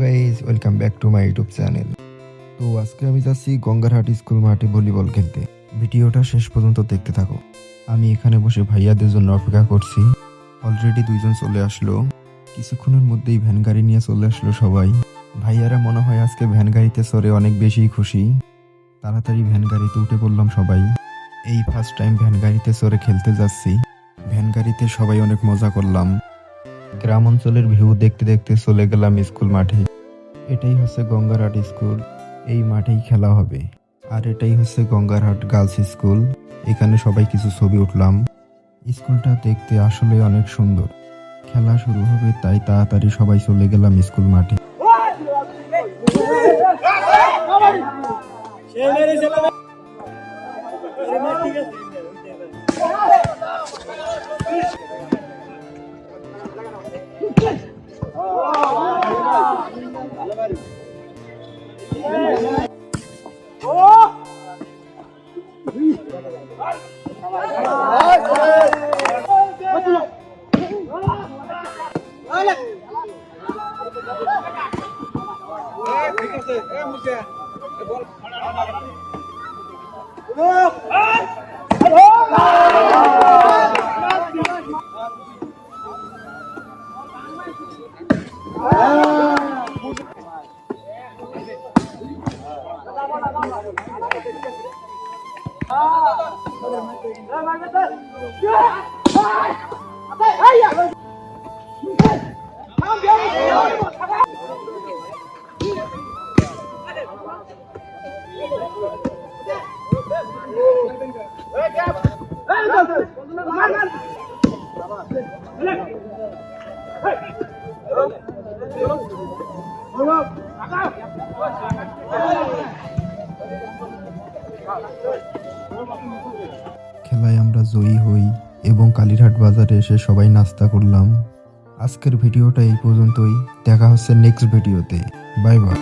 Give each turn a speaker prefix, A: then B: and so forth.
A: Guys, welcome back to my YouTube channel. তো আজকে আমি যাচ্ছি গঙ্গারহাট স্কুল মাঠে ভলিবল খেলতে। ভিডিওটা শেষ পর্যন্ত দেখতে থাকো। আমি এখানে বসে ভাইয়াদের জন্য অপেক্ষা করছি। অলরেডি দুইজন চলে আসলো। কিছুক্ষণের মধ্যেই ভ্যান গাড়ি নিয়ে চলে আসলো সবাই। ভাইয়ারা মনে হয় আজকে ভ্যান গাড়িতে চড়ে অনেক বেশি খুশি। তাড়াতাড়ি ভ্যান গাড়িতে উঠে পড়লাম সবাই। এই ফার্স্ট টাইম ভ্যান গাড়িতে চড়ে খেলতে যাচ্ছি। ভ্যান গাড়িতে সবাই অনেক মজা করলাম। গ্রাম অঞ্চলের ভিউ দেখতে দেখতে চলে গেলাম স্কুল মাঠে। এটাই হচ্ছে গঙ্গারহাট স্কুল। এই মাঠেই খেলা হবে। আর এটাই হচ্ছে গঙ্গারহাট গার্লস স্কুল। এখানে সবাই কিছু ছবি উঠলাম। স্কুলটা দেখতে আসলে অনেক সুন্দর। খেলা শুরু হবে তাই তাড়াতাড়ি সবাই চলে গেলাম স্কুল মাঠে। খেলায় আমরা জয়ী হই এবং কালীরহাট বাজারে এসে সবাই নাস্তা করলাম। আজকের ভিডিওটা এই পর্যন্তই। দেখা হচ্ছে নেক্সট ভিডিওতে। Bye bye.